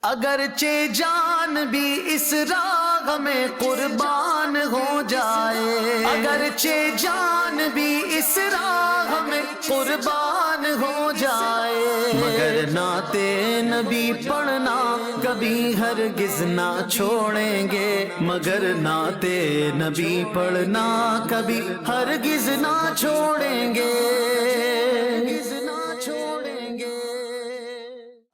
اگرچہ جان بھی اس راہ میں قربان ہو جائے، اگرچہ جان بھی اس راہ میں قربان ہو جائے، مگر نعت نبی پڑھنا کبھی ہرگز نہ چھوڑیں گے، مگر نعت نبی پڑھنا کبھی ہرگز نہ چھوڑیں گے، ہرگز نہ چھوڑیں گے۔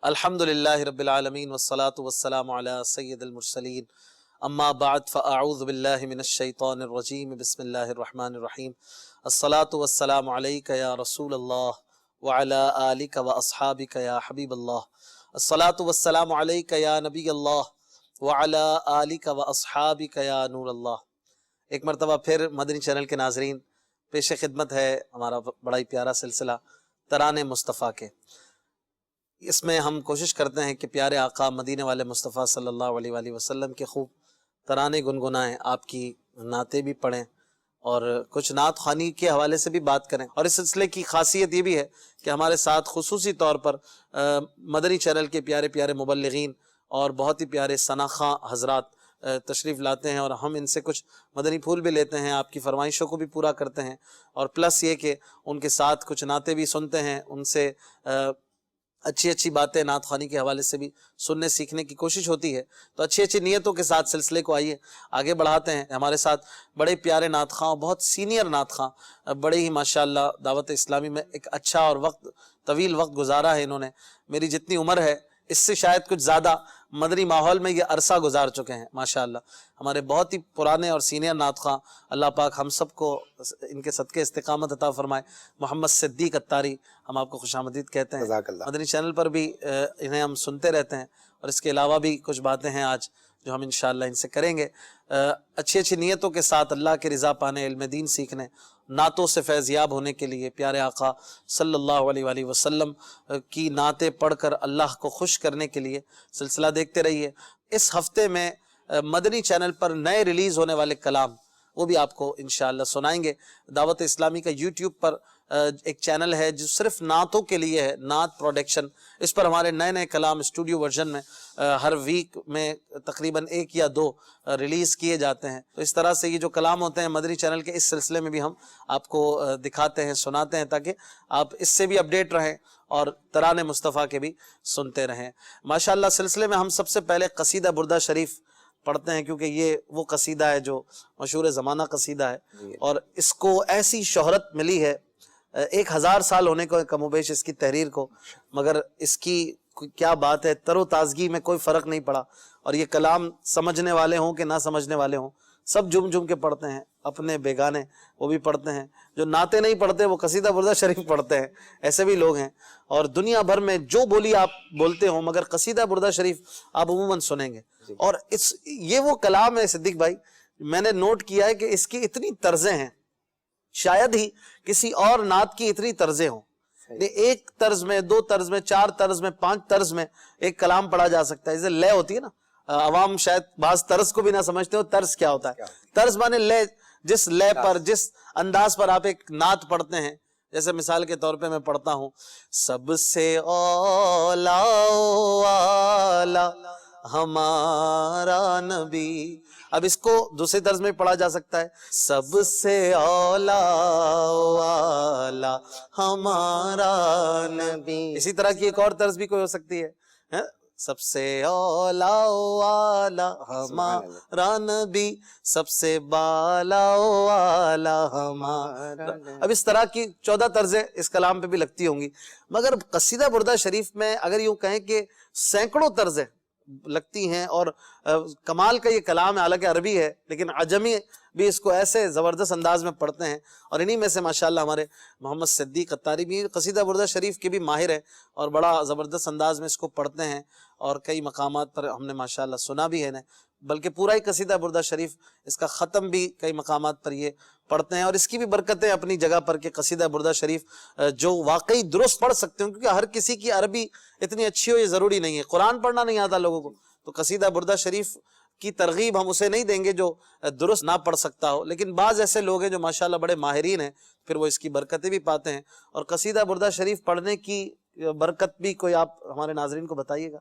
الحمدللہ رب العالمین والصلاة والسلام علی سید المرسلین، اما بعد فاعوذ باللہ من الشیطان الرجیم، بسم اللہ الرحمن الرحیم۔ الصلاة والسلام علیک یا رسول اللہ وعلی آلک واصحابک یا حبیب اللہ، الصلاة والسلام علیک یا نبی اللہ وعلی آلک واصحابک یا نور اللہ۔ ایک مرتبہ پھر مدنی چینل کے ناظرین، پیش خدمت ہے ہمارا بڑا ہی پیارا سلسلہ ترانے مصطفیٰ کے۔ اس میں ہم کوشش کرتے ہیں کہ پیارے آقا مدینے والے مصطفیٰ صلی اللہ علیہ وآلہ وسلم کے خوب ترانے گنگنائیں، آپ کی نعتیں بھی پڑھیں اور کچھ نعت خوانی کے حوالے سے بھی بات کریں۔ اور اس سلسلے کی خاصیت یہ بھی ہے کہ ہمارے ساتھ خصوصی طور پر مدنی چینل کے پیارے پیارے مبلغین اور بہت ہی پیارے ثنا خواں حضرات تشریف لاتے ہیں، اور ہم ان سے کچھ مدنی پھول بھی لیتے ہیں، آپ کی فرمائشوں کو بھی پورا کرتے ہیں، اور پلس یہ کہ ان کے ساتھ کچھ نعتیں بھی سنتے ہیں، ان سے اچھی اچھی باتیں نعت خوانی کے حوالے سے بھی سننے سیکھنے کی کوشش ہوتی ہے۔ تو اچھی اچھی نیتوں کے ساتھ سلسلے کو آئیے آگے بڑھاتے ہیں۔ ہمارے ساتھ بڑے پیارے نعت خواں، بہت سینئر نعت خواں، بڑے ہی ماشاءاللہ دعوت اسلامی میں ایک اچھا اور طویل وقت گزارا ہے انہوں نے۔ میری جتنی عمر ہے اس سے شاید کچھ زیادہ مدنی ماحول میں یہ عرصہ گزار چکے ہیں ماشاءاللہ۔ ہمارے بہت ہی پرانے اور سینئر نعت خواں، اللہ پاک ہم سب کو ان کے صدقے استقامت عطا فرمائے۔ محمد صدیق اتاری، ہم آپ کو خوش آمدید کہتے ہیں۔ مدنی چینل پر بھی انہیں ہم سنتے رہتے ہیں، اور اس کے علاوہ بھی کچھ باتیں ہیں آج جو ہم انشاءاللہ ان سے کریں گے۔ اچھی اچھی نیتوں کے ساتھ اللہ کی رضا پانے، علم دین سیکھنے، نعتوں سے فیض یاب ہونے کے لیے، پیارے آقا صلی اللہ علیہ وآلہ وسلم کی نعتیں پڑھ کر اللہ کو خوش کرنے کے لیے سلسلہ دیکھتے رہیے۔ اس ہفتے میں مدنی چینل پر نئے ریلیز ہونے والے کلام وہ بھی آپ کو انشاءاللہ سنائیں گے۔ دعوت اسلامی کا یوٹیوب پر ایک چینل ہے جو صرف نعتوں کے لیے ہے، نعت پروڈکشن۔ اس پر ہمارے نئے نئے کلام اسٹوڈیو ورژن میں ہر ویک میں تقریباً 1 یا 2 ریلیز کیے جاتے ہیں۔ تو اس طرح سے یہ جو کلام ہوتے ہیں مدنی چینل کے، اس سلسلے میں بھی ہم آپ کو دکھاتے ہیں، سناتے ہیں، تاکہ آپ اس سے بھی اپڈیٹ رہیں اور ترانے مصطفیٰ کے بھی سنتے رہیں۔ ماشاءاللہ سلسلے میں ہم سب سے پہلے قصیدہ بردہ شریف پڑھتے ہیں، کیونکہ یہ وہ قصیدہ ہے جو مشہور زمانہ قصیدہ ہے، اور اس کو ایسی شہرت ملی ہے 1000 سال ہونے کو کم و بیش اس کی تحریر کو، مگر اس کی کیا بات ہے، تر و تازگی میں کوئی فرق نہیں پڑا۔ اور یہ کلام سمجھنے والے ہوں کہ نہ سمجھنے والے ہوں، سب جم جم کے پڑھتے ہیں، اپنے بیگانے وہ بھی پڑھتے ہیں، جو نعتیں نہیں پڑھتے وہ قصیدہ بردہ شریف پڑھتے ہیں، ایسے بھی لوگ ہیں۔ اور دنیا بھر میں جو بولی آپ بولتے ہوں، مگر قصیدہ بردہ شریف آپ عموماً سنیں گے۔ اور یہ وہ کلام ہے صدیق بھائی، میں نے نوٹ کیا ہے کہ اس کی اتنی طرزیں ہیں، شاید ہی کسی اور نعت کی اتنی طرزیں ہوں۔ ایک طرز میں، 2 طرز میں، 4 طرز میں، 5 طرز میں ایک کلام پڑھا جا سکتا ہے۔ جیسے لے ہوتی ہے نا، عوام شاید بعض طرز کو بھی نہ سمجھتے ہو طرز کیا ہوتا ہے۔ طرز مانے لے، جس لے پر، جس انداز پر آپ ایک نعت پڑھتے ہیں۔ جیسے مثال کے طور پہ میں پڑھتا ہوں، سب سے اولا والا ہمارا نبی۔ اب اس کو دوسری طرز میں پڑھا جا سکتا ہے، سب سے اولا والا ہمارا نبی۔ اسی طرح کی ایک اور طرز بھی کوئی ہو سکتی ہے، سب سے اولا والا ہمارا نبی، سب سے بالا والا ہمارا۔ اب اس طرح کی 14 طرزیں اس کلام پہ بھی لگتی ہوں گی، مگر قصیدہ بردہ شریف میں اگر یوں کہیں کہ سینکڑوں طرزیں لگتی ہیں، اور کمال کا یہ کلام ہے، حالانکہ عربی ہے لیکن عجمی بھی اس کو ایسے زبردست انداز میں پڑھتے ہیں۔ اور انہی میں سے ماشاءاللہ ہمارے محمد صدیق اتاری بھی قصیدہ بردہ شریف کے بھی ماہر ہیں، اور بڑا زبردست انداز میں اس کو پڑھتے ہیں، اور کئی مقامات پر ہم نے ماشاءاللہ سنا بھی ہے انہیں، بلکہ پورا ہی قصیدہ بردہ شریف، اس کا ختم بھی کئی مقامات پر یہ پڑھتے ہیں۔ اور اس کی بھی برکتیں اپنی جگہ پر کہ قصیدہ بردہ شریف جو واقعی درست پڑھ سکتے ہیں، کیونکہ ہر کسی کی عربی اتنی اچھی ہو یہ ضروری نہیں ہے، قرآن پڑھنا نہیں آتا لوگوں کو، تو قصیدہ بردہ شریف کی ترغیب ہم اسے نہیں دیں گے جو درست نہ پڑھ سکتا ہو، لیکن بعض ایسے لوگ ہیں جو ماشاءاللہ بڑے ماہرین ہیں، پھر وہ اس کی برکتیں بھی پاتے ہیں۔ اور قصیدہ بردہ شریف پڑھنے کی برکت بھی کوئی آپ ہمارے ناظرین کو بتائیے گا۔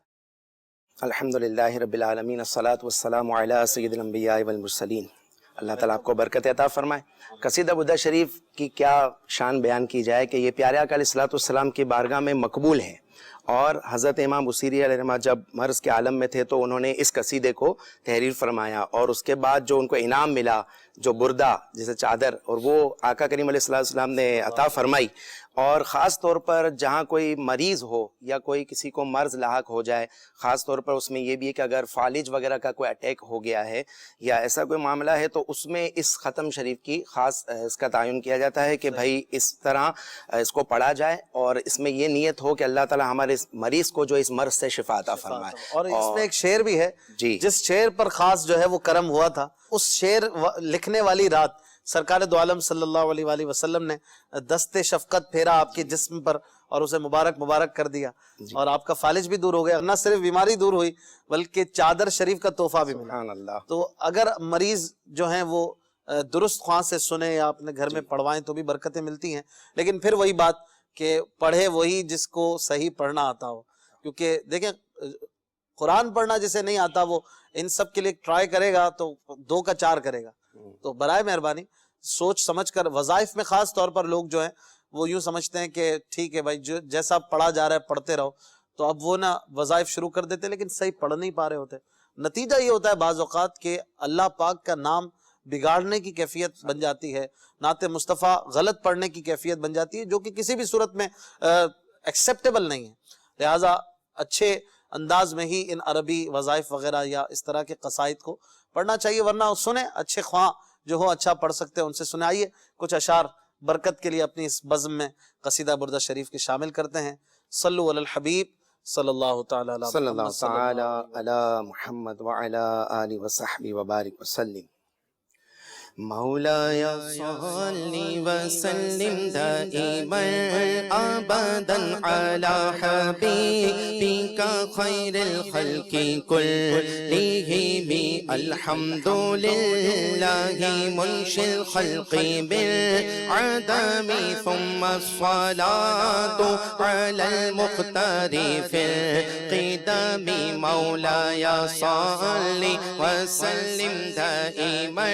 الحمدللہ رب العالمین، الصلاۃ والسلام علی سید الانبیاء والمرسلین۔ اللہ تعالیٰ آپ کو برکت عطا فرمائے۔ قصیدہ بردہ شریف کی کیا شان بیان کی جائے کہ یہ پیارے آقا علیہ الصلوۃ والسلام کی بارگاہ میں مقبول ہے، اور حضرت امام بصیری علیہ الرحمہ جب مرض کے عالم میں تھے تو انہوں نے اس قصیدے کو تحریر فرمایا، اور اس کے بعد جو ان کو انعام ملا، جو بردہ جیسے چادر، اور وہ آقا کریم علیہ الصلوۃ والسلام نے عطا فرمائی۔ اور خاص طور پر جہاں کوئی مریض ہو یا کوئی کسی کو مرض لاحق ہو جائے، خاص طور پر اس میں یہ بھی ہے کہ اگر فالج وغیرہ کا کوئی اٹیک ہو گیا ہے یا ایسا کوئی معاملہ ہے، تو اس میں اس ختم شریف کی خاص اس کا تعین کیا جاتا ہے کہ بھائی اس طرح اس کو پڑھا جائے، اور اس میں یہ نیت ہو کہ اللہ تعالیٰ ہمارے اس مریض کو جو اس مرض سے شفا عطا فرمائے۔ اور اس میں ایک شعر بھی ہے جی، جس شعر پر خاص جو ہے وہ کرم ہوا تھا، اس شعر لکھنے والی رات سرکار دو عالم صلی اللہ علیہ وآلہ وسلم نے دست شفقت پھیرا آپ کے جسم پر اور اسے مبارک کر دیا، اور آپ کا فالج بھی دور ہو گیا، نہ صرف بیماری دور ہوئی بلکہ چادر شریف کا تحفہ بھی ملا۔ سبحان اللہ۔ تو اگر مریض جو ہیں وہ درست خواہ سے سنیں یا اپنے گھر میں پڑھوائیں تو بھی برکتیں ملتی ہیں، لیکن پھر وہی بات کہ پڑھے وہی جس کو صحیح پڑھنا آتا ہو، کیونکہ دیکھیں قرآن پڑھنا جسے نہیں آتا وہ ان سب کے لیے ٹرائی کرے گا تو 2 کا 4 کرے گا۔ تو برائے مہربانی سوچ سمجھ کر، وظائف میں خاص طور پر لوگ جو ہیں وہ یوں سمجھتے ہیں کہ ٹھیک ہے بھائی جو جیسا پڑھا جا رہا ہے پڑھتے رہو، تو اب وہ نہ وظائف شروع کر دیتے لیکن صحیح پڑھ نہیں پا رہے ہوتے۔ نتیجہ یہ ہوتا ہے بعض اوقات کہ اللہ پاک کا نام بگاڑنے کی کیفیت بن جاتی ہے، نعت مصطفیٰ غلط پڑھنے کی کیفیت بن جاتی ہے، جو کہ کسی بھی صورت میں ایکسیپٹیبل نہیں ہے۔ لہٰذا اچھے انداز میں ہی ان عربی وظائف وغیرہ یا اس طرح کے قصائد کو پڑھنا چاہیے، ورنہ سنیں، اچھے خواہ جو ہو اچھا پڑھ سکتے ہیں ان سے سنائیے۔ کچھ اشعار برکت کے لیے اپنی اس بزم میں قصیدہ بردہ شریف کے شامل کرتے ہیں۔ صلو علی الحبیب صلی اللہ تعالی علی صلی اللہ محمد تعالی علی محمد وعلی آلہ وصحبہ وبارک وسلم۔ مولایا صلی وسلم دائما ابدا علی حبیبک خیر الخلق کلہم۔ الحمد للہ منشی الخلق بالعدم ثم الصلاة علی المختار فی القدم۔ مولایا صلی وسلم دائما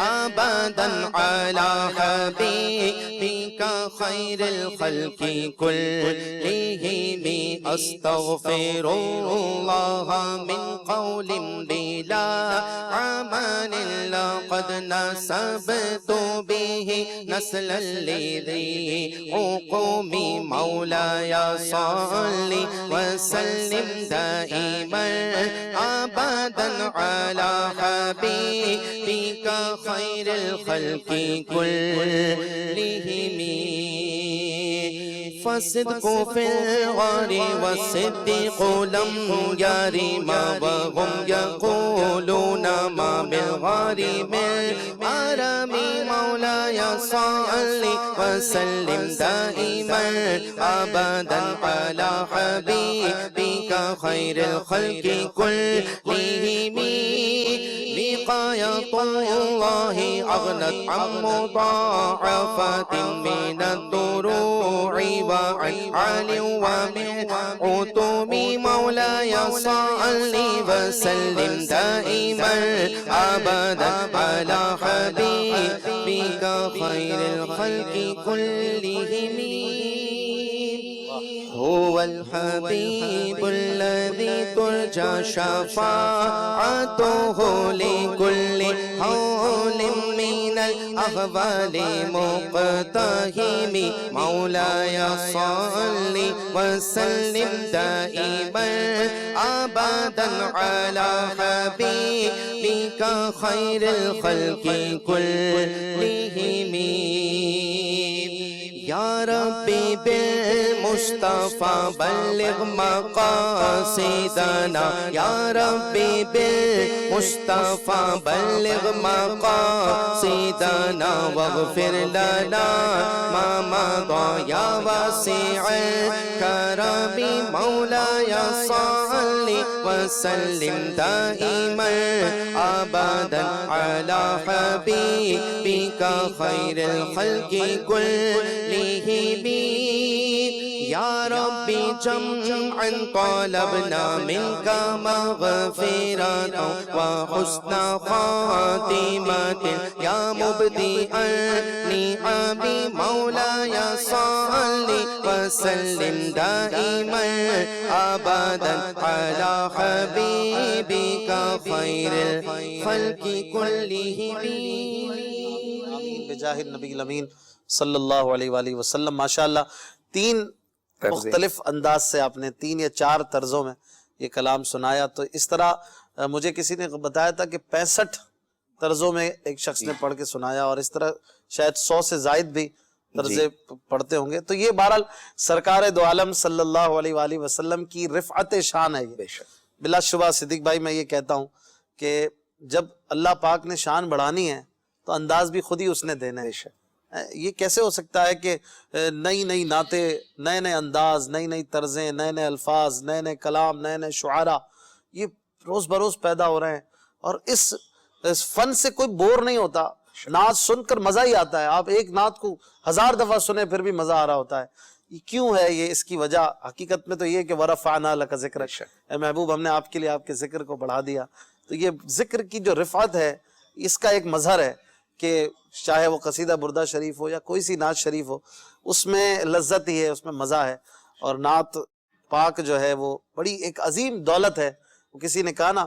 ابدا علی حبیبک خیر الخلق کلہم۔ استغفر اللہ من قول بلا عمل لقد نسبت به نسلا لذی عقوم۔ مولایا صلی وسلم دائما ابدا علی حبیبک خیر الخلق کلہم۔ فالصدق فی الغار والصدیق لم یرم وهم یقولون ما بالغار من آرم۔ مولاي صل وسلم دائما ابدا على حبيبك خير الخلق كلهم۔ وقاية الله أغنت عن مضاعفات من الضروع وعن عال ومن عتوم۔ مولاي صل وسلم دائما أبدا على حبيبك خير الخلق كلهم۔ هو الحبيب الذي ترجى شفاعته لكل حول من الأهوال مقتحم۔ مولاي صل وسلم دائما أبدا على حبيبك خير الخلق كلهم۔ یا ربی بالمصطفى بلغ مقاصدنا، یا ربی بالمصطفى بلغ مقاصدنا، واغفر لنا ما مضى یا واسع الكرم۔ مولاي صل وسلم دائما ابدا على حبيبك خير الخلق كلهم۔ یا ربی جمعا طلبنا منك مغفرة وحسن خاتمة یا مبدئ النعم مولاي صل وسلم دائما ابدا على حبيبك خير الخلق كلهم آمین بجاہ النبی الامین صلی اللہ علیہ وآلہ وسلم. ماشاءاللہ 3 مختلف انداز سے آپ نے 3 یا 4 طرزوں میں یہ کلام سنایا. تو اس طرح مجھے کسی نے بتایا تھا کہ 65 طرزوں میں ایک شخص نے پڑھ کے سنایا اور اس طرح شاید 100 سے زائد بھی طرزیں پڑھتے ہوں گے. تو یہ بہرحال سرکار دو عالم صلی اللہ علیہ وآلہ وسلم کی رفعت شان ہے. یہ بلا شبہ صدیق بھائی میں یہ کہتا ہوں کہ جب اللہ پاک نے شان بڑھانی ہے تو انداز بھی خود ہی اس نے دینا ہے. یہ کیسے ہو سکتا ہے کہ نئی نئی نعتیں، نئے نئے انداز، نئی نئی طرزیں، نئے نئے الفاظ، نئے نئے کلام، نئے نئے شعراء یہ روز بروز پیدا ہو رہے ہیں اور اس فن سے کوئی بور نہیں ہوتا. نعت سن کر مزہ ہی آتا ہے. آپ ایک نعت کو 1000 دفعہ سنیں پھر بھی مزہ آ رہا ہوتا ہے. یہ کیوں ہے؟ یہ اس کی وجہ حقیقت میں تو یہ کہ وَرَفَعْنَا لَكَ ذِكْرَكَ، اے محبوب ہم نے آپ کے لیے آپ کے ذکر کو بڑھا دیا. تو یہ ذکر کی جو رفعت ہے اس کا ایک مظہر ہے کہ چاہے وہ قصیدہ بردہ شریف ہو یا کوئی سی نعت شریف ہو، اس میں لذت ہی ہے، اس میں مزہ ہے. اور نعت پاک جو ہے وہ بڑی ایک عظیم دولت ہے. وہ کسی نے کہا نا،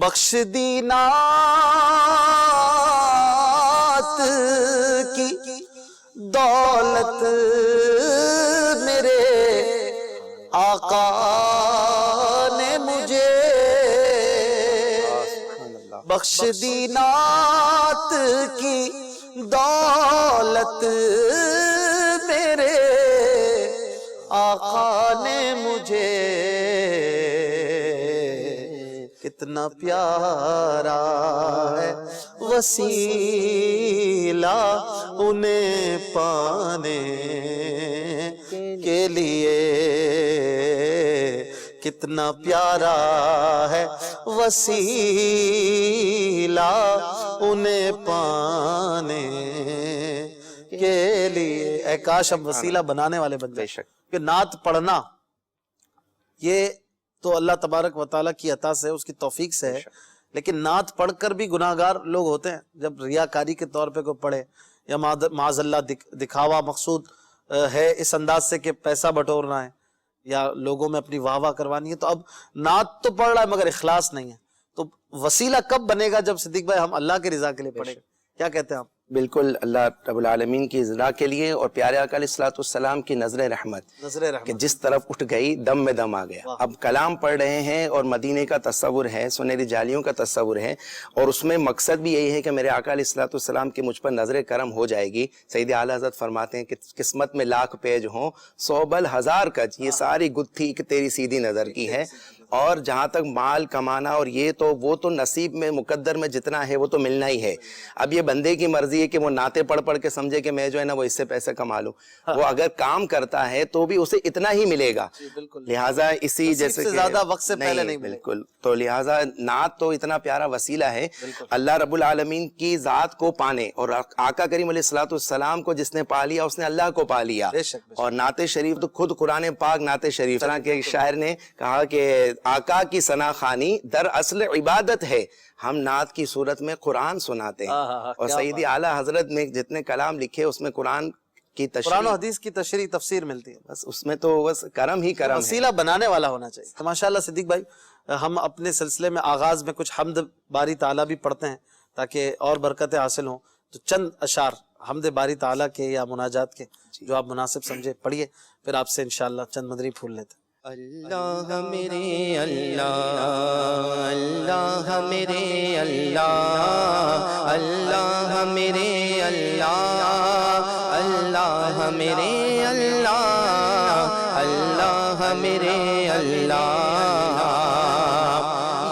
بخش دی نعت کی دولت میرے آقا نے مجھے، بخش دی نعت کی دولت میرے آقا نے مجھے. کتنا پیارا ہے وسیلہ انہیں پانے کے لیے، کتنا پیارا ہے وسیلہ انہیں پانے کے لیے. اے کاش ہم وسیلہ بنانے والے بن جائیں. کہ نعت پڑھنا یہ تو اللہ تبارک و تعالیٰ کی عطا سے، اس کی توفیق سے ہے، لیکن نعت پڑھ کر بھی گناہگار لوگ ہوتے ہیں. جب ریاکاری کے طور پہ کوئی پڑھے یا معاذ اللہ دکھاوا مقصود ہے اس انداز سے کہ پیسہ بٹورنا ہے یا لوگوں میں اپنی واہ واہ کروانی ہے، تو اب نعت تو پڑھ رہا ہے مگر اخلاص نہیں ہے. تو وسیلہ کب بنے گا؟ جب صدیق بھائی ہم اللہ کے رضا کے لیے پڑھے گا. کیا کہتے ہیں آپ؟ بالکل اللہ رب العالمین کی رضا کے لیے اور پیارے آقا علیہ الصلوۃ والسلام کی نظر رحمت کہ جس طرف اٹھ گئی دم میں دم آ گیا. اب کلام پڑھ رہے ہیں اور مدینے کا تصور ہے، سنہری جالیوں کا تصور ہے، اور اس میں مقصد بھی یہی ہے کہ میرے آقا علیہ الصلوۃ والسلام کی مجھ پر نظر کرم ہو جائے گی. سید اعلیٰ حضرت فرماتے ہیں کہ قسمت میں 1,00,000 پیج ہوں 100 بل 1000 کج، یہ ساری گتھی کہ تیری سیدھی نظر کی ہے. اور جہاں تک مال کمانا اور یہ تو وہ تو نصیب میں مقدر میں جتنا ہے وہ تو ملنا ہی ہے. اب یہ بندے کی مرضی ہے کہ وہ نعتیں پڑھ پڑھ کے سمجھے کہ میں جو ہے نا وہ اس سے پیسے کما لوں. وہ اگر کام کرتا ہے تو بھی اسے اتنا ہی ملے گا. لہٰذا اسی جیسے کہ زیادہ وقت سے پہلے نہیں بالکل. تو لہٰذا نعت تو اتنا پیارا وسیلہ ہے اللہ رب العالمین کی ذات کو پانے، اور آقا کریم علیہ الصلوۃ والسلام کو جس نے پا لیا اس نے اللہ کو پا لیا. اور نعت شریف تو خود قرآن پاک نعت شریف طرح کے شاعر نے کہا کہ آقا کی ثنا خوانی در اصل عبادت ہے، ہم نعت کی صورت میں قرآن سناتے ہیں. اور سیدی اعلیٰ حضرت نے جتنے کلام لکھے اس میں قرآن کی تشریح، قرآن و حدیث کی تشریح تفسیر ملتی ہے. بس اس میں تو بس کرم ہی کرم ہے، وسیلہ بنانے والا ہونا چاہیے. تو ماشاءاللہ صدیق بھائی ہم اپنے سلسلے میں آغاز میں کچھ حمد باری تعالیٰ بھی پڑھتے ہیں تاکہ اور برکتیں حاصل ہوں. تو چند اشعار حمد باری تعالیٰ کے یا مناجات کے جو آپ مناسب سمجھے پڑھیے، پھر آپ سے انشاءاللہ چند مدری پھول لیتے ہیں. اللہ میرے اللہ، اللہ میرے اللہ، اللہ میرے اللہ، اللہ میرے اللہ، اللہ میرے اللہ.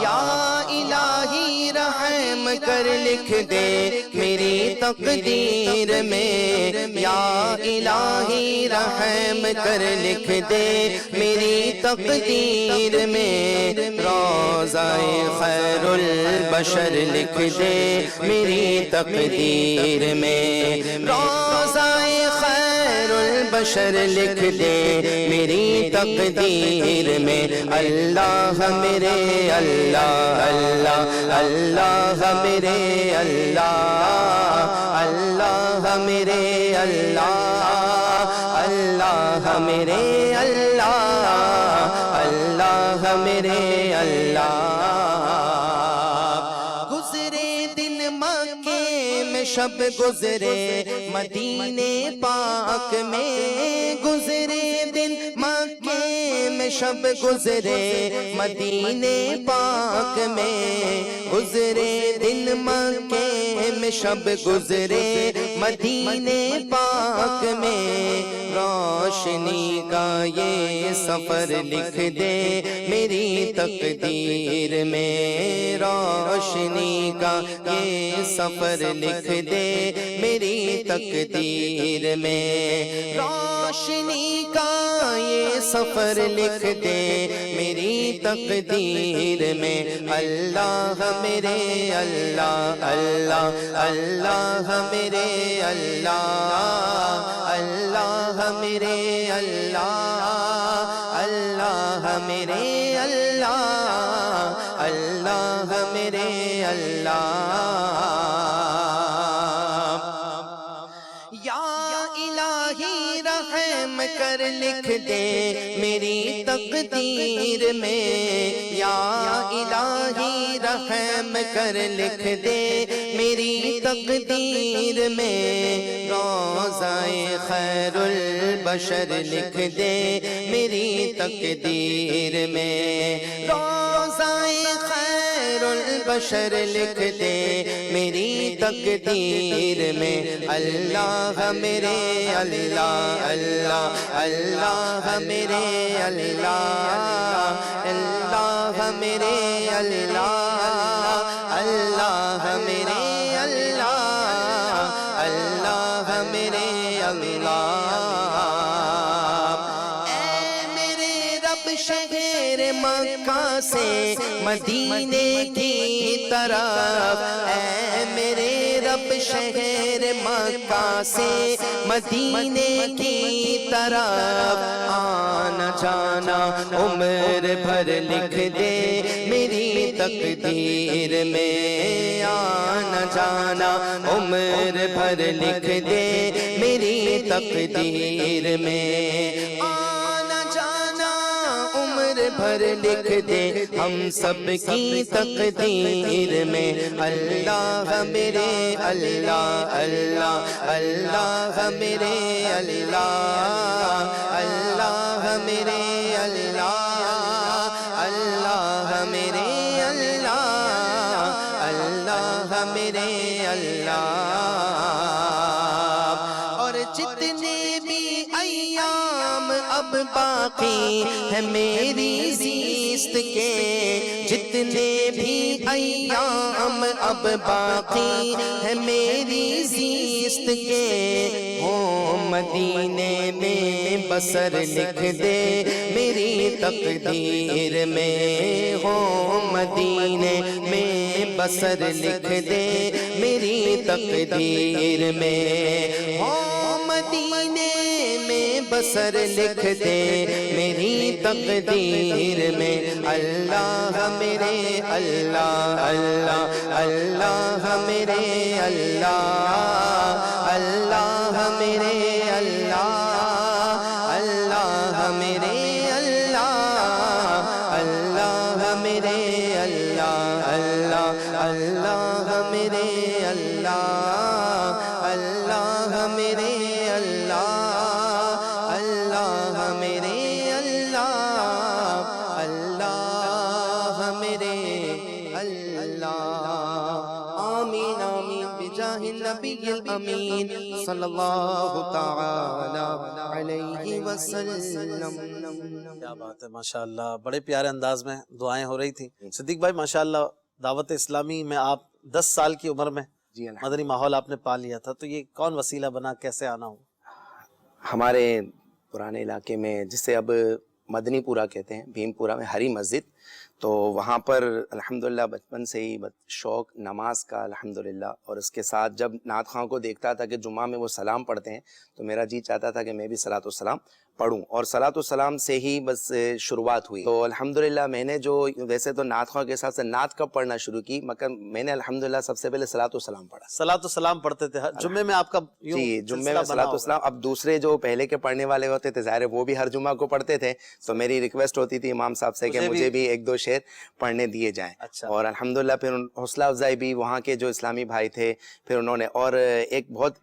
یا الہی رحم کر لکھ دے میری تقدیر میں، یا الہی رحم کر لکھ دے میری تقدیر میں، روضہ خیر البشر لکھ دے میری تقدیر میں، روضہ خیر خیر البشر لکھ دے میری تقدیر میں اللہ میرے اللہ اللہ اللہ میرے اللہ اللہ میرے اللہ اللہ میرے اللہ اللہ میرے اللہ گزرے دن مکے میں شب گزرے مدینے پاک میں گزرے دن مکے میں شب گزرے مدینے پاک میں گزرے دن مکے میں شب گزرے مدینے پاک میں روشنی کا یہ سفر لکھ دے میری تقدیر میں روشنی کا یہ سفر لکھ دے میری تقدیر میں روشنی کا یہ سفر لکھ دے میری تقدیر میں اللہ میرے اللہ اللہ اللہ میرے اللہ اللہ میرے اللہ اللہ میرے اللہ اللہ میرے اللہ یا الہی رحم کر لکھ دے میری تقدیر میں یا الہی رحم کر لکھ دے میری تقدیر میں روضہ خیر البشر لکھ دے میری تقدیر میں روضہ خیر البشر لکھ دے میری تقدیر میں اللہ میرے اللہ اللہ اللہ میرے اللہ اللہ میرے اللہ اللہ میرے اللہ اللہ میرے اللہ اے میرے رب شہر مکہ سے مدینے کی طرف اے میرے رب شہر مکہ سے مدینے کی طرف آنا جانا عمر بھر لکھ دے میری تقدیر میں آنا جانا عمر بھر لکھ دے میری تقدیر میں آنا جانا عمر بھر لکھ دے ہم سب کی تقدیر میں اللہ میرے اللہ اللہ اللہ میرے اللہ اللہ میرے اللہ اللہ میرے اللہ اللہ میرے اللہ اور جتنے بھی ایام اب باقی ہے میری زیست کے جتنے بھی ایام اب باقی ہے میری زیست کے ہو مدینے میں بسر لکھ دے میری تقدیر میں ہو مدینے میں بسر لکھ دے میری تقدیر میں ہو مدینے میں بسر لکھ دے میری تقدیر میں اللہ میرے اللہ اللہ اللہ میرے اللہ اللہ میرے اللہ اللہ میرے اللہ اللہ میرے اللہ اللہ اللہ میرے اللہ اللہ میرے اللہ اللہ میرے اللہ اللہ میرے اللہ آمین آمین بجاہ النبی الامین صلی اللہ تعالی علیہ وسلم. کیا بات ہے، ماشاءاللہ بڑے پیارے انداز میں دعائیں ہو رہی تھیں. صدیق بھائی ماشاءاللہ دعوت اسلامی میں آپ 10 سال کی عمر میں جی مدنی ماحول آپ نے پا لیا تھا، تو یہ کون وسیلہ بنا، کیسے آنا ہو؟ ہمارے پرانے علاقے میں جسے اب مدنی پورہ کہتے ہیں، بھیم پورہ میں ہری مسجد، تو وہاں پر الحمدللہ بچپن سے ہی شوق نماز کا الحمدللہ، اور اس کے ساتھ جب نعت خواں کو دیکھتا تھا کہ جمعہ میں وہ سلام پڑھتے ہیں تو میرا جی چاہتا تھا کہ میں بھی صلاۃ والسلام پڑھوں، اور صلاۃ والسلام سے ہی بس شروعات ہوئی۔ تو الحمدللہ میں نے جو ویسے تو نعت خواں کے ساتھ سے نعت کب پڑھنا شروع کی، مگر میں نے الحمدللہ سب سے پہلے صلاۃ والسلام پڑھا۔ صلاۃ والسلام پڑھتے تھے جمعے میں آپ کا؟ جی جمعے میں صلاۃ والسلام۔ اب دوسرے جو پہلے کے پڑھنے والے ہوتے تھے ظاہر ہے وہ بھی ہر جمعہ کو پڑھتے تھے، تو میری ریکویسٹ ہوتی تھی امام صاحب سے کہ مجھے بھی ایک دو شعر پڑھنے دیے جائیں۔ اور الحمدللہ پھر حوصلہ افزائی بھی وہاں کے جو اسلامی بھائی تھے پھر انہوں نے، اور ایک بہت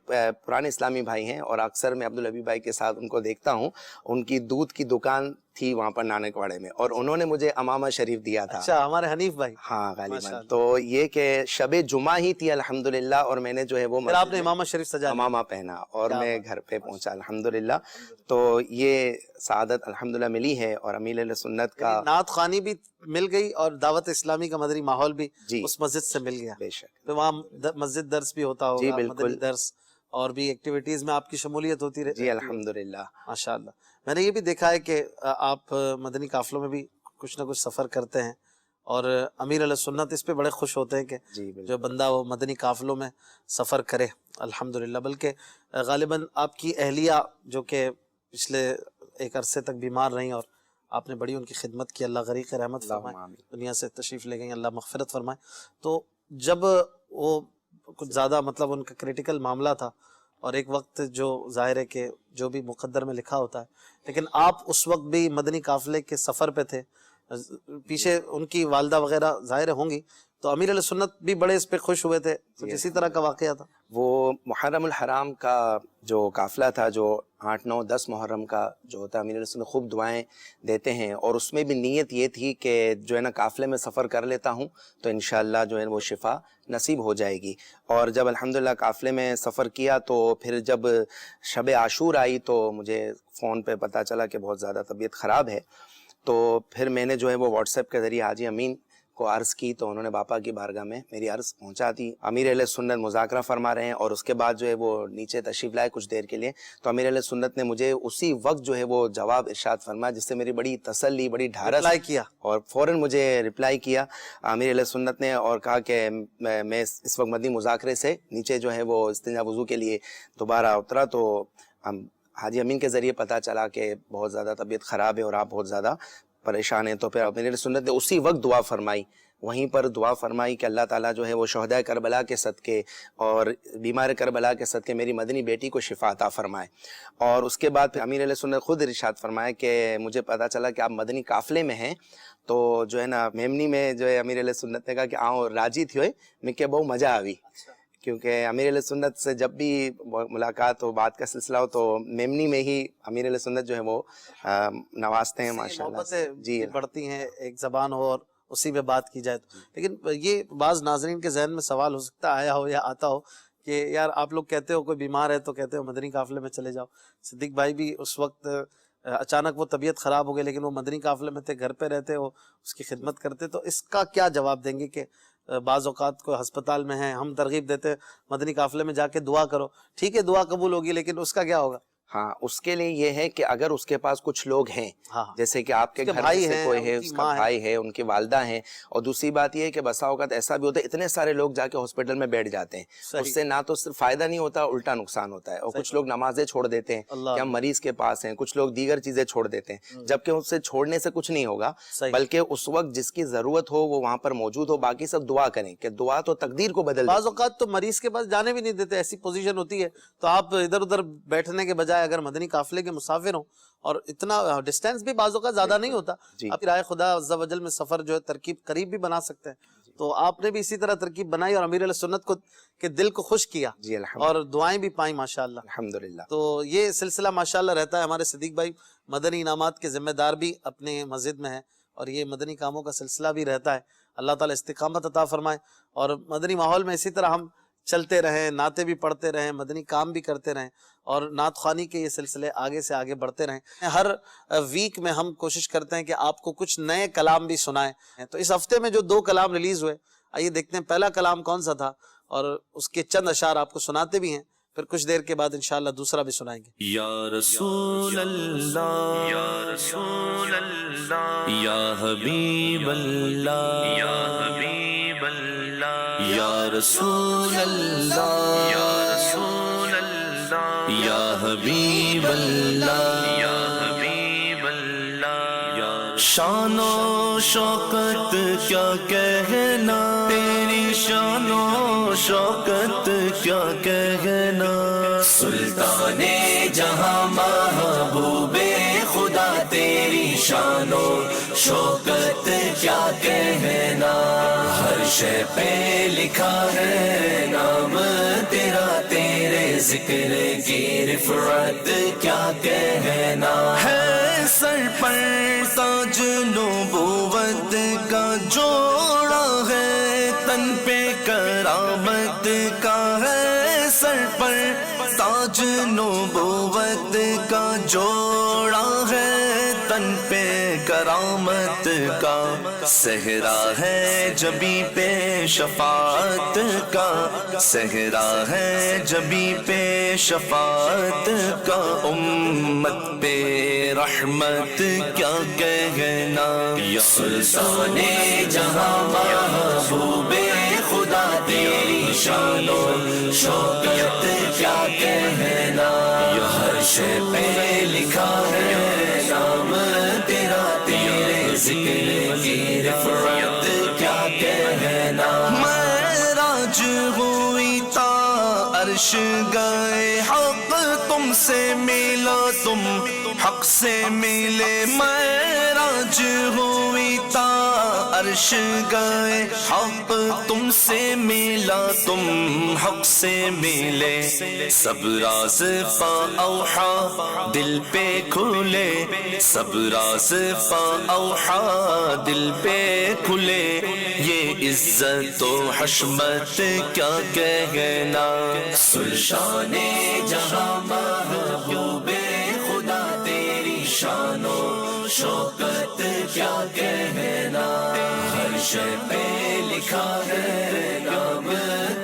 پرانے اسلامی بھائی ہیں اور اکثر میں عبدالحبیب بھائی کے ساتھ ان کو دیکھتا ہوں، ان کی دودھ کی دکان تھی وہاں پر نانک واڑے میں، اور انہوں نے مجھے امامہ شریف دیا تھا۔ اچھا، ہمارے حنیف بھائی؟ ہاں غالباً۔ تو یہ کہ شب جمعہ ہی تھی الحمدللہ، اور میں نے جو ہے وہ پھر آپ نے امامہ شریف سجا امامہ پہنا اور میں گھر پہ پہنچا الحمدللہ۔ تو یہ سعادت الحمدللہ ملی ہے، اور امیر اہل سنت کا نعت خوانی بھی مل گئی اور دعوت اسلامی کا مدنی ماحول بھی جی اس مسجد سے مل گیا۔ بے شک تو وہاں مسجد درس بھی ہوتا ہوگا؟ جی بالکل، مدنی درس اور بھی ایکٹیویٹیز میں آپ کی شمولیت ہوتی رہتی؟ جی الحمدللہ ماشاءاللہ۔ میں نے یہ بھی دیکھا ہے کہ آپ مدنی قافلوں میں بھی کچھ نہ کچھ سفر کرتے ہیں، اور امیر علیہ سنت اس پہ بڑے خوش ہوتے ہیں کہ جی بالکل، جو بندہ وہ مدنی قافلوں میں سفر کرے الحمدللہ۔ بلکہ غالباً آپ کی اہلیہ جو کہ پچھلے ایک عرصے تک بیمار رہیں اور آپ نے بڑی ان کی خدمت کی، اللہ غریق رحمت فرمائے، دنیا سے تشریف لے گئیں، اللہ مغفرت فرمائے۔ تو جب وہ کچھ زیادہ مطلب ان کا کریٹیکل معاملہ تھا، اور ایک وقت جو ظاہر ہے کہ جو بھی مقدر میں لکھا ہوتا ہے، لیکن آپ اس وقت بھی مدنی قافلے کے سفر پہ تھے، پیچھے ان کی والدہ وغیرہ ظاہر ہوں گی، تو امیر علیہ سنت بھی بڑے اس پہ خوش ہوئے تھے۔ کچھ اسی طرح کا واقعہ تھا؟ وہ محرم الحرام کا جو قافلہ تھا، جو 8، 9، 10 محرم کا جو ہوتا ہے، امیر علیہ سنت خوب دعائیں دیتے ہیں، اور اس میں بھی نیت یہ تھی کہ جو ہے نا قافلے میں سفر کر لیتا ہوں تو انشاءاللہ جو ہے وہ شفا نصیب ہو جائے گی۔ اور جب الحمدللہ قافلے میں سفر کیا تو پھر جب شب عاشور آئی تو مجھے فون پہ پتہ چلا کہ بہت زیادہ طبیعت خراب ہے، تو پھر میں نے جو ہے وہ واٹس ایپ کے ذریعے حاجی امین کو عرض کی، تو انہوں نے باپا کی بارگاہ میں میری عرض پہنچا دی۔ امیر اہل سنت مذاکرہ فرما رہے ہیں، اور اس کے بعد جو ہے وہ نیچے تشریف لائے کچھ دیر کے لیے، تو امیر اہل سنت نے مجھے اسی وقت جو ہے وہ جواب ارشاد فرمایا، جس سے میری بڑی تسلی، بڑی ڈھارس کیا، اور فوراً مجھے رپلائی کیا امیر اہل سنت نے، اور کہا کہ میں اس وقت مدنی مذاکرے سے نیچے جو ہے وہ استنجا وضو کے لیے دوبارہ اترا، تو حاجی امین کے ذریعے پتہ چلا کہ بہت زیادہ طبیعت خراب ہے اور آپ بہت زیادہ پریشان ہیں۔ تو پھر امیر اہل سنت نے اسی وقت دعا فرمائی، وہیں پر دعا فرمائی کہ اللہ تعالیٰ جو ہے وہ شہداء کربلا کے صدقے اور بیمار کربلا کے صدقے میری مدنی بیٹی کو شفا عطا فرمائے۔ اور اس کے بعد پھر امیر علیہ سنت خود ارشاد فرمائے کہ مجھے پتہ چلا کہ آپ مدنی قافلے میں ہیں، تو جو ہے نا میمنی میں جو ہے امیر علیہ سنت نے کہا کہ آؤں راجی تھی ہوئے میں کہ بہت مزہ آوی، کیونکہ امیر علیہ سنت سے جب بھی ملاقات ہو، بات کا سلسلہ ہو، تو میمنی میں ہی امیر علیہ سنت جو ہے وہ نوازتے ہیں ماشاءاللہ۔ جی بڑھتی ہیں، ایک زبان ہو اور اسی میں بات کی جائے تو۔ لیکن یہ بعض ناظرین کے ذہن میں سوال ہو سکتا ہے، آیا ہو یا آتا ہو، کہ یار آپ لوگ کہتے ہو کوئی بیمار ہے تو کہتے ہو مدنی قافلے میں چلے جاؤ۔ صدیق بھائی بھی اس وقت اچانک وہ طبیعت خراب ہو گئی، لیکن وہ مدنی قافلے میں تھے، گھر پہ رہتے ہو، اس کی خدمت کرتے، تو اس کا کیا جواب دیں گے کہ بعض اوقات کو ہسپتال میں ہیں، ہم ترغیب دیتے مدنی قافلے میں جا کے دعا کرو، ٹھیک ہے دعا قبول ہوگی، لیکن اس کا کیا ہوگا؟ ہاں، اس کے لیے یہ ہے کہ اگر اس کے پاس کچھ لوگ ہیں، جیسے کہ آپ کے گھر بھائی میں ہیں، کوئی ہے، اس کا بھائی ہے، ان کی والدہ ہیں، اور دوسری بات یہ ہے کہ بسا اوقات ایسا بھی ہوتا ہے اتنے سارے لوگ جا کے ہاسپٹل میں بیٹھ جاتے ہیں، اس سے نہ تو صرف فائدہ نہیں ہوتا، الٹا نقصان ہوتا ہے، اور کچھ لوگ نمازیں چھوڑ دیتے ہیں کہ ہم مریض کے پاس ہیں، کچھ لوگ دیگر چیزیں چھوڑ دیتے ہیں، جبکہ اس سے چھوڑنے سے کچھ نہیں ہوگا، بلکہ اس وقت جس کی ضرورت ہو وہ وہاں پر موجود ہو، باقی سب دعا کریں کہ دعا تو تقدیر کو بدل۔ بعض اوقات تو مریض کے پاس جانے بھی نہیں دیتے، ایسی پوزیشن ہوتی ہے، تو آپ ادھر ادھر بیٹھنے کے بجائے اگر مدنی قافلے کے مسافر ہوں، اور اتنا ڈسٹینس بھی بعض اوقات زیادہ نہیں ہوتا، آپ رائے خدا عز و جل میں سفر جو ہے ترکیب قریب بھی بنا سکتے ہیں، تو آپ نے بھی اسی طرح ترکیب بنائی اور امیر علیہ سنت کو کے دل کو خوش کیا، اور دعائیں بھی پائیں ماشاءاللہ الحمدللہ۔ تو یہ سلسلہ ماشاءاللہ رہتا ہے، ہمارے صدیق بھائی مدنی انعامات کے ذمہ دار بھی اپنے مسجد میں ہیں، اور یہ مدنی کاموں کا سلسلہ بھی رہتا ہے، اللہ تعالیٰ استقامت عطا فرمائے، اور مدنی ماحول میں اسی طرح ہم چلتے رہیں، نعتیں بھی پڑھتے رہیں، مدنی کام بھی کرتے رہیں، اور نعت خوانی کے یہ سلسلے آگے سے آگے بڑھتے رہیں۔ ہر ویک میں ہم کوشش کرتے ہیں کہ آپ کو کچھ نئے کلام بھی سنائیں، تو اس ہفتے میں جو 2 کلام ریلیز ہوئے، آئیے دیکھتے ہیں پہلا کلام کون سا تھا، اور اس کے چند اشعار آپ کو سناتے بھی ہیں، پھر کچھ دیر کے بعد انشاءاللہ دوسرا بھی سنائیں گے. یا رسول اللہ، یا رسول اللہ، یا حبیب اللہ، یا حبیب اللہ، یا رسول اللہ، یا رسول اللہ، یا حبیب اللہ، یا حبیب اللہ. شان و شوکت کیا کہنا، تیری شان و شوکت کیا کہنا. سلطان جہاں محبوب خدا، تیری شان و شوکت کیا کہنا. ہر شے پہ لکھا ہے نام تیرا، تیرے ذکر کی رفعت کیا کہنا. ہے سر پر تاج نبوت کا جوڑا ہے، تن پہ کرامت کا ہے. سر پر تاج نبوت کا جوڑا ہے، تن پہ کرامت کا. صحرا ہے جبی پہ شفاعت کا، صحرا ہے جبی پہ شفاعت کا. امت پہ رحمت کیا کہنا. یا سلطان جہاں محبوب خدا، تیری شان و شوکت کیا کہنا. ہر شے پہ لکھا ہے نام تیرا، تیرے ذکر کی رفعت کیا کہنا. معراج ہوئی تا عرش گئے، حق تم سے ملا، تم حق سے ملے. معراج ہوئی تا عرش گئے، حق تم سے ملا، تم حق سے ملے. سب راز فا اوحا دل پہ کھلے، سب راز فا اوحا دل پہ کھلے. یہ عزت و حشمت کیا کہنا. سلطان جہاں محبوب خدا، تیری شان و شوکت کیا کہنا. ہر شے پہ لکھا ہے نام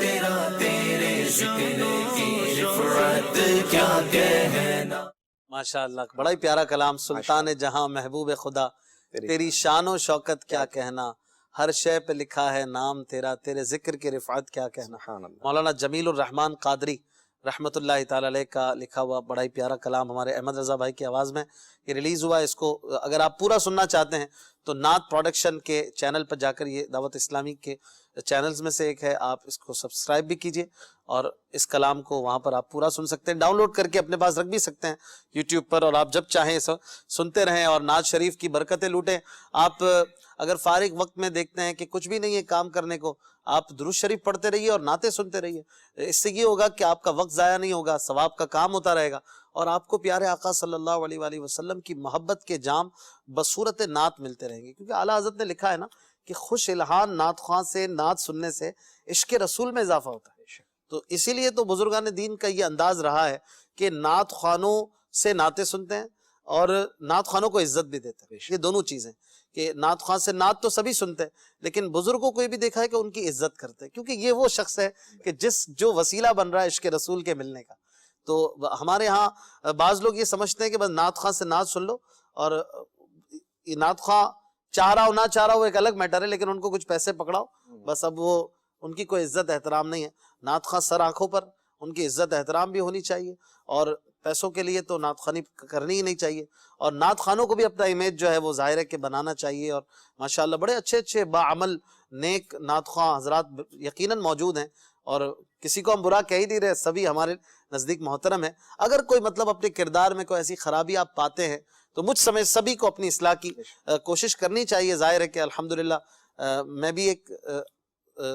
تیرا، تیرے ذکر کی رفعت کیا کہنا. ماشاءاللہ، بڑا ہی پیارا کلام. سلطان جہاں محبوب خدا، تیری شان و شوکت کیا کہنا. ہر شے پہ لکھا ہے نام تیرا، تیرے ذکر کی رفعت کیا کہنا. مولانا جمیل الرحمن قادری رحمت اللہ تعالی علیہ کا لکھا ہوا بڑا ہی پیارا کلام ہمارے احمد رضا بھائی کی آواز میں یہ ریلیز ہوا ہے. اس کو اگر آپ پورا سننا چاہتے ہیں تو نعت پروڈکشن کے چینل پر جا کر، یہ دعوت اسلامی کے چینلز میں سے ایک ہے، آپ اس کو سبسکرائب بھی کیجئے اور اس کلام کو وہاں پر آپ پورا سن سکتے ہیں. ڈاؤن لوڈ کر کے اپنے پاس رکھ بھی سکتے ہیں یوٹیوب پر، اور آپ جب چاہیں سنتے رہیں اور نعت شریف کی برکتیں لوٹیں. آپ اگر فارغ وقت میں دیکھتے ہیں کہ کچھ بھی نہیں ہے کام کرنے کو، آپ درود شریف پڑھتے رہیے اور نعتیں سنتے رہیے. اس سے یہ ہوگا کہ آپ کا وقت ضائع نہیں ہوگا، ثواب کا کام ہوتا رہے گا، اور آپ کو پیارے آقا صلی اللہ علیہ وآلہ وسلم کی محبت کے جام بصورت نعت ملتے رہیں گے. کیونکہ اعلیٰ حضرت نے لکھا ہے نا کہ خوش الہان نعت خواں سے نعت سننے سے عشق رسول میں اضافہ ہوتا ہے. تو اسی لیے تو بزرگان دین کا یہ انداز رہا ہے کہ نعت خوانوں سے نعتیں سنتے ہیں اور نعت خوانوں کو عزت بھی دیتے ہیں. یہ دونوں چیزیں کہ نعت خواں سے نعت تو سبھی سنتے ہیں، لیکن بزرگوں کو یہ بھی دیکھا ہے کہ ان کی عزت کرتے ہیں، کیونکہ یہ وہ شخص ہے کہ جو وسیلہ بن رہا ہے عشق رسول کے ملنے کا. تو ہمارے ہاں بعض لوگ یہ سمجھتے ہیں کہ بس نعت خواں سے نعت سن لو، اور نعت خواں چاہ رہا ہو نہ چاہ رہا ہو ایک الگ میٹر ہے، لیکن ان کو کچھ پیسے پکڑاؤ بس، اب وہ ان کی کوئی عزت احترام نہیں ہے. نعت خواں سر آنکھوں پر، ان کی عزت احترام بھی ہونی چاہیے، اور پیسوں کے لیے تو نعت خوانی کرنی ہی نہیں چاہیے. اور نعت خوانوں کو بھی اپنا امیج جو ہے وہ ظاہر ہے کہ بنانا چاہیے. اور ماشاءاللہ بڑے اچھے اچھے باعمل نیک نعت خواں حضرات یقیناً موجود ہیں، اور کسی کو ہم برا کہہ ہی نہیں رہے، سبھی ہمارے نزدیک محترم ہے. اگر کوئی مطلب اپنے کردار میں کوئی ایسی خرابی آپ پاتے ہیں تو مجھ سمیت سبھی کو اپنی اصلاح کی کوشش کرنی چاہیے. ظاہر ہے کہ الحمدللہ میں بھی ایک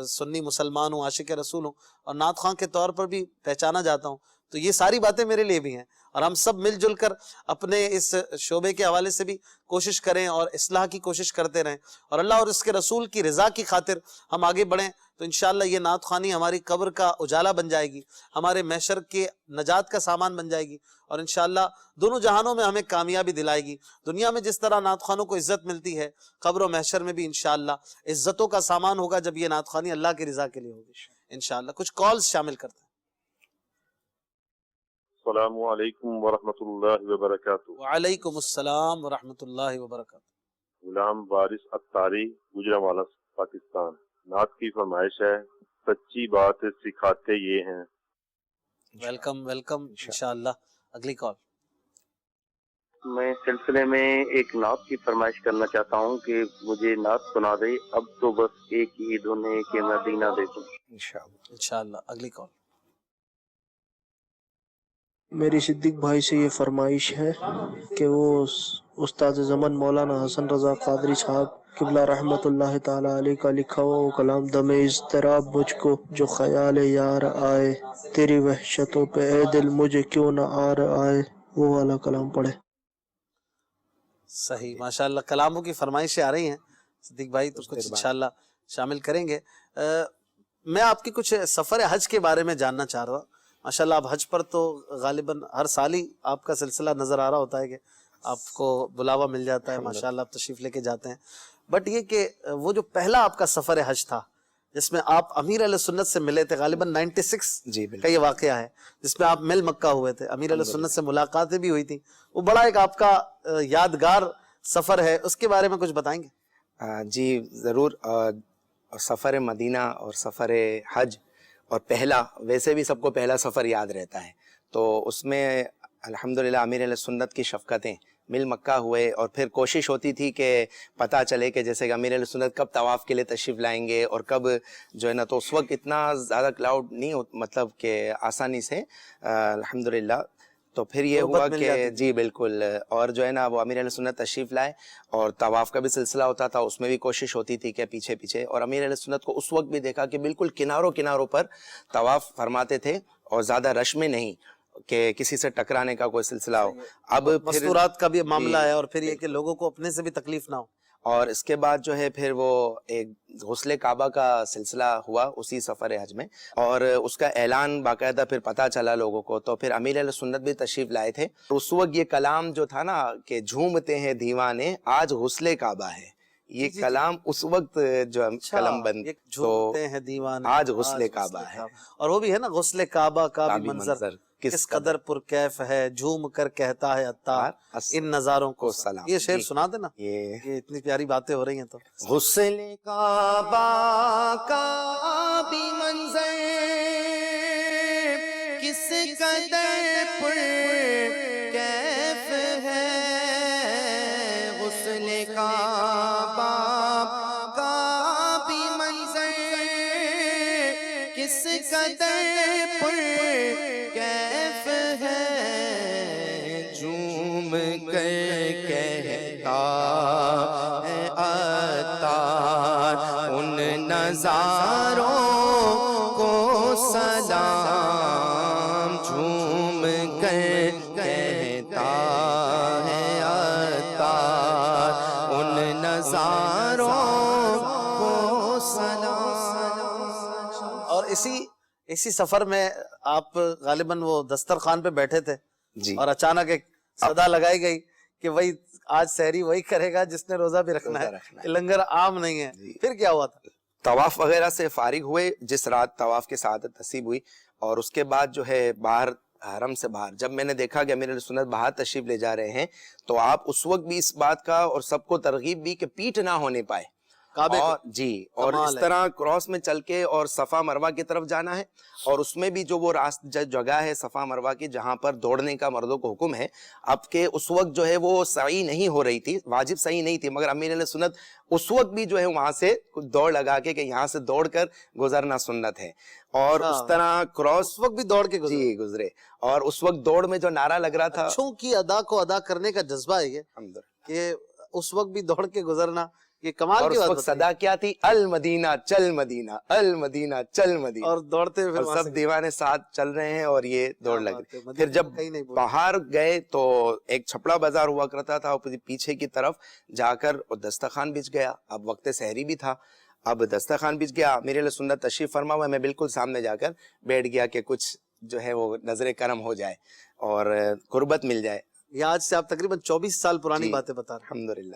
سنی مسلمان ہوں، عاشق رسول ہوں، اور نعت خواں کے طور پر بھی پہچانا جاتا ہوں. تو یہ ساری باتیں میرے لیے بھی ہیں، اور ہم سب مل جل کر اپنے اس شعبے کے حوالے سے بھی کوشش کریں اور اصلاح کی کوشش کرتے رہیں، اور اللہ اور اس کے رسول کی رضا کی خاطر ہم آگے بڑھیں. تو انشاءاللہ یہ نعت خوانی ہماری قبر کا اجالا بن جائے گی، ہمارے محشر کے نجات کا سامان بن جائے گی، اور انشاءاللہ دونوں جہانوں میں ہمیں کامیابی دلائے گی. دنیا میں جس طرح نعت خوانوں کو عزت ملتی ہے، قبر و محشر میں بھی انشاءاللہ عزتوں کا سامان ہوگا جب یہ نعت خوانی اللہ کی رضا کے لیے ہوگی انشاءاللہ. کچھ کالز شامل کرتے ہیں. السلام علیکم ورحمۃ اللہ وبرکاتہ۔ وعلیکم السلام ورحمۃ اللہ وبرکاتہ۔ غلام وارث اتاری، گجرانوالہ، پاکستان۔ نعت کی فرمائش ہے، سچی بات سکھاتے یہ ہیں۔ ویلکم ویلکم انشاءاللہ۔ اگلی کال۔ میں اس سلسلے میں ایک نعت کی فرمائش کرنا چاہتا ہوں کہ مجھے نعت سنا دے، اب تو بس ایک ہی دھن ہے کہ مدینہ دیکھوں۔ انشاءاللہ۔ اگلی کال۔ میری صدیق بھائی سے یہ فرمائش ہے کہ وہ استاد زمن مولانا حسن رضا قادری صاحب قبلہ رحمت اللہ تعالی علیہ کا لکھا ہوا وہ کلام دم اضطراب مجھ کو جو خیال یار آئے، تیری وحشتوں پہ اے دل مجھے کیوں نہ آر آئے، وہ والا کلام پڑھے۔ صحیح، ماشاءاللہ کلاموں کی فرمائشیں آ رہی ہیں صدیق بھائی، تو کچھ انشاءاللہ شامل کریں گے۔ میں آپ کی کچھ سفر حج کے بارے میں جاننا چاہ رہا ہوں۔ ماشاءاللہ آپ حج پر تو غالباً ہر سال ہی آپ کا سلسلہ نظر آ رہا ہوتا ہے کہ آپ کو بلاوا مل جاتا ہے، ماشاءاللہ آپ تشریف لے کے جاتے ہیں۔ بٹ یہ کہ وہ جو پہلا آپ کا سفر حج تھا جس میں آپ امیر علیہ سنت سے ملے تھے، غالباً 96 کا یہ واقعہ ہے، جس میں آپ مل مکہ ہوئے تھے، امیر علیہ سنت سے ملاقاتیں بھی ہوئی تھیں، وہ بڑا ایک آپ کا یادگار سفر ہے، اس کے بارے میں کچھ بتائیں گے؟ جی ضرور۔ سفر مدینہ اور سفر حج، اور پہلا، ویسے بھی سب کو پہلا سفر یاد رہتا ہے، تو اس میں الحمدللہ امیر علیہ سنت کی شفقتیں، مل مکہ ہوئے، اور پھر کوشش ہوتی تھی کہ پتہ چلے کہ جیسے کہ امیر علیہ سنت کب طواف کے لیے تشریف لائیں گے اور کب جو ہے نا، تو اس وقت اتنا زیادہ کلاؤڈ نہیں مطلب کہ آسانی سے الحمدللہ، تو پھر یہ ہوا کہ جی بالکل، اور جو ہے نا وہ امیر علیہ سنت تشریف لائے، اور طواف کا بھی سلسلہ ہوتا تھا، اس میں بھی کوشش ہوتی تھی کہ پیچھے پیچھے، اور امیر علیہ سنت کو اس وقت بھی دیکھا کہ بالکل کناروں پر طواف فرماتے تھے، اور زیادہ رش میں نہیں کہ کسی سے ٹکرانے کا کوئی سلسلہ ہو۔ اب مستورات کا بھی معاملہ ہے، اور پھر یہ کہ لوگوں کو اپنے سے بھی تکلیف نہ ہو۔ اور اس کے بعد جو ہے پھر وہ ایک غسل کعبہ کا سلسلہ ہوا اسی سفر حج میں، اور اس کا اعلان باقاعدہ پھر پتہ چلا لوگوں کو، تو پھر امیر علیہ سنت بھی تشریف لائے تھے۔ اس وقت یہ کلام جو تھا نا کہ جھومتے ہیں دیوانے آج غسل کعبہ ہے، یہ کلام اس وقت جو قلم بند، جھومتے ہیں دیوانے آج غسل کعبہ ہے، اور وہ بھی ہے نا غسل کعبہ کا بھی منظر کس قدر پرکیف ہے، جھوم کر کہتا ہے عطار ان نظاروں کو سلام۔ یہ شعر سنا دینا، یہ اتنی پیاری باتیں ہو رہی ہیں تو۔ غسل کعبہ کا بھی منظر کس قدر پرکیف ہے، غسل کعبہ کا بھی منظر کس قدر پرکیف ہے، جھوم کر کہتا ہے عطار ان نظاروں کو سلام، جھوم کر کہتا ہے عطار ان نظاروں کو سلام۔ اور اسی سفر میں آپ غالباً وہ دسترخوان پہ بیٹھے تھے، اور اچانک ایک صدا لگائی گئی کہ وہی آج سحری وہی کرے گا جس نے روزہ بھی رکھنا ہے، لنگر عام نہیں ہے۔ پھر کیا ہوا تھا؟ طواف وغیرہ سے فارغ ہوئے جس رات طواف کی سعادت نصیب ہوئی، اور اس کے بعد جو ہے باہر حرم سے باہر جب میں نے دیکھا کہ امیر علیہ سنت باہر تشریف لے جا رہے ہیں، تو آپ اس وقت بھی اس بات کا اور سب کو ترغیب بھی کہ پیٹ نہ ہونے پائے، اور جی، اور اس طرح کراس میں چل کے اور صفا مروہ کی طرف جانا ہے، اور اس میں بھی جو وہ جگہ ہے صفا مروہ کی جہاں پر دوڑنے کا مردوں کو حکم ہے، اب کہ اس وقت جو ہے وہ سعی نہیں ہو رہی تھی، واجب سعی نہیں تھی، مگر امیر علیہ سنت اس وقت بھی جو ہے وہاں سے دوڑ لگا کے کہ یہاں سے دوڑ کر گزرنا سنت ہے، اور اس طرح کراس اس وقت بھی دوڑ کے جی گزرے، اور اس وقت دوڑ میں جو نعرہ لگ رہا تھا، اچھوں کی ادا کو ادا کرنے کا جذبہ ہے یہ کہ اس وقت بھی دوڑ کے گزرنا، یہ کمال کی بات ہے۔ صدا کیا تھی؟ المدینہ چل مدینہ، المدینہ چل مدینہ، اور دوڑتے ہوئے سب دیوانے ساتھ چل رہے ہیں، اور یہ دوڑ لگ رہی۔ پھر جب باہر گئے تو ایک چھپڑا بازار ہوا کرتا تھا، پیچھے کی طرف جا کر دسترخوان بچ گیا، اب وقت سحری بھی تھا، اب دسترخوان بچ گیا، امیر علیہ سنت تشریف فرما ہوا، میں بالکل سامنے جا کر بیٹھ گیا کہ کچھ جو ہے وہ نظر کرم ہو جائے اور قربت مل جائے۔ یہ آج سے آپ تقریباً 24 سال پرانی باتیں بتا رہے ہیں۔ الحمدللہ۔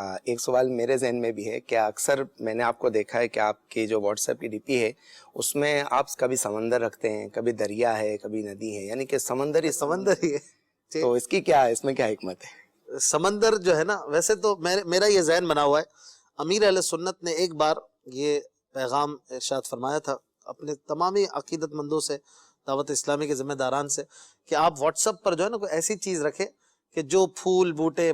ایک سوال میرے ذہن میں بھی ہے کہ اکثر میں نے آپ کو دیکھا ہے کہ آپ کی جو واٹس ایپ کی ڈی پی ہے اس میں آپ کبھی سمندر رکھتے ہیں، کبھی دریا ہے، کبھی ندی ہے، یعنی کہ سمندر ہی ہے. تو اس کی کیا ہے، اس میں کیا حکمت ہے؟ سمندر جو ہے نا، ویسے تو میرا یہ ذہن بنا ہوا ہے، امیر اہل سنت نے ایک بار یہ پیغام ارشاد فرمایا تھا اپنے تمامی عقیدت مندوں سے، دعوت اسلامی کے ذمہ داران سے، کہ آپ واٹس ایپ پر جو ہے نا کوئی ایسی چیز رکھیں کہ جو پھول بوٹے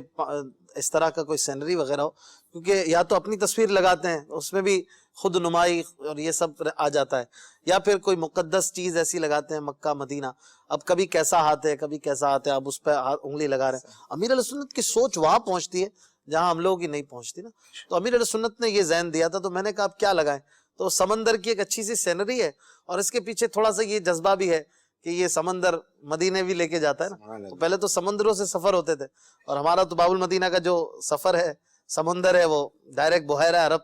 اس طرح کا کوئی سینری وغیرہ ہو، کیونکہ یا تو اپنی تصویر لگاتے ہیں اس میں بھی خود نمائی اور یہ سب آ جاتا ہے، یا پھر کوئی مقدس چیز ایسی لگاتے ہیں مکہ مدینہ، اب کبھی کیسا ہاتھ ہے کبھی کیسا ہاتھ ہے، آپ اس پہ انگلی لگا رہے ہیں. امیر علیہ سنت کی سوچ وہاں پہنچتی ہے جہاں ہم لوگوں کی نہیں پہنچتی نا. تو امیر علیہ سنت نے یہ ذہن دیا تھا، تو میں نے کہا آپ کیا لگائیں، تو سمندر کی ایک اچھی سی سینری ہے، اور اس کے پیچھے تھوڑا سا یہ جذبہ بھی ہے کہ یہ سمندر مدینے بھی لے کے جاتا ہے نا. تو پہلے تو سمندروں سے سفر ہوتے تھے، اور ہمارا تو باب المدینہ کا جو سفر ہے سمندر ہے وہ ڈائریکٹ بحیرہ عرب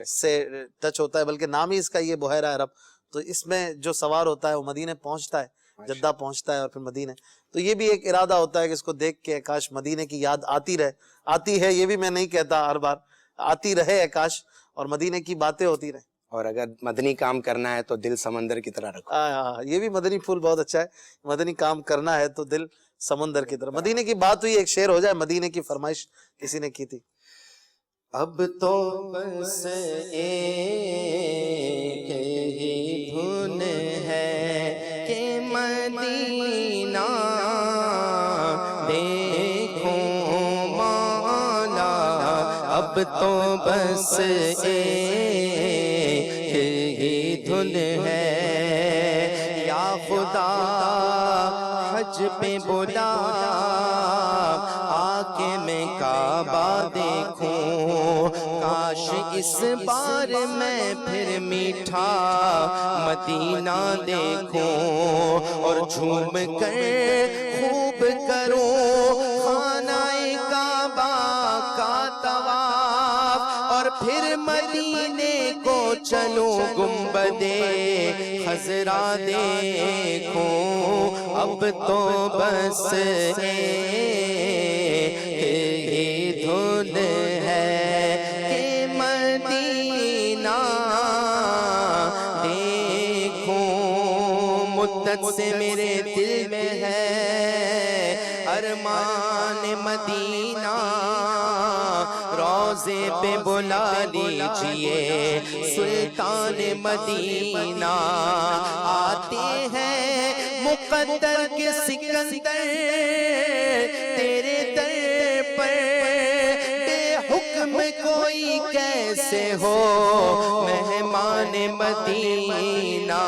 سے ٹچ ہوتا ہے، بلکہ نام ہی اس کا یہ بحیرہ عرب. تو اس میں جو سوار ہوتا ہے وہ مدینے پہنچتا ہے، جدہ پہنچتا ہے اور پھر مدینے. تو یہ بھی ایک ارادہ ہوتا ہے کہ اس کو دیکھ کے کاش مدینے کی یاد آتی رہے، آتی ہے یہ بھی میں نہیں کہتا ہر بار، آتی رہے کاش، اور مدینے کی باتیں ہوتی رہے. اور اگر مدنی کام کرنا ہے تو دل سمندر کی طرح رکھو. یہ بھی مدنی پھول بہت اچھا ہے، مدنی کام کرنا ہے تو دل سمندر کی طرح. مدینے کی بات ہوئی، ایک شعر ہو جائے، مدینے کی فرمائش کسی نے کی تھی. اب تو بس ایک ہی دھن ہے کہ مدینہ دیکھو مولا، اب تو بس ایک ہی دھن ہے، یا خدا حج پہ بلا آ کے میں کعبہ دیکھوں، کاش اس بار میں پھر میٹھا مدینہ دیکھوں، اور جھوم کر خوب کروں خانہ کعبہ کا طواف، اور پھر مدینے کو چلوں گنبدِ خضرا دیکھوں. اب تو بس ایک دھن ہے کہ مدینہ دیکھوں. مدت سے میرے دل میں ہے ارمان مدینہ، روضے پہ بلا لیجئے سلطان مدینہ. آتے ہیں مقدر کے سکندر تیرے در پر، بے حکم کوئی کیسے ہو مہمان مدینہ.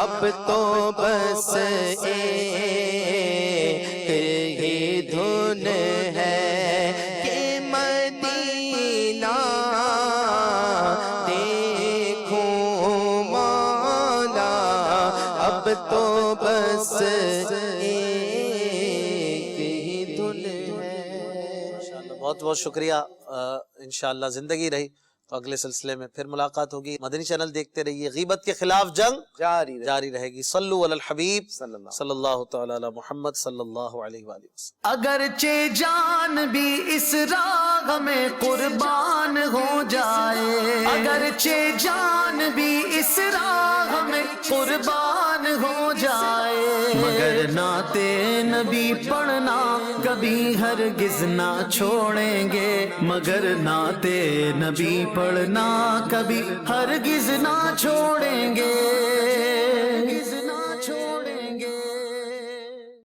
اب تو بس ایک ہی دھن ہے کہ مدینہ دیکھوں مولا، اب تو بس ایک ہی دھن ہے. بہت بہت شکریہ. انشاءاللہ زندگی رہی تو اگلے سلسلے میں پھر ملاقات ہوگی. مدنی چینل دیکھتے رہیے. غیبت کے خلاف جنگ جاری رہے گی. صلو علی الحبیب صلی اللہ تعالی علی محمد صلی اللہ علیہ وآلہ وسلم. اگرچہ جان بھی اس راہ میں قربان ہو جائے، اگرچہ جان بھی اس راہ میں قربان ہو جائے، مگر نعت نبی پڑھنا کبھی ہرگز نہ چھوڑیں گے، مگر نعت نبی پڑھنا کبھی ہرگز نہ چھوڑیں گے.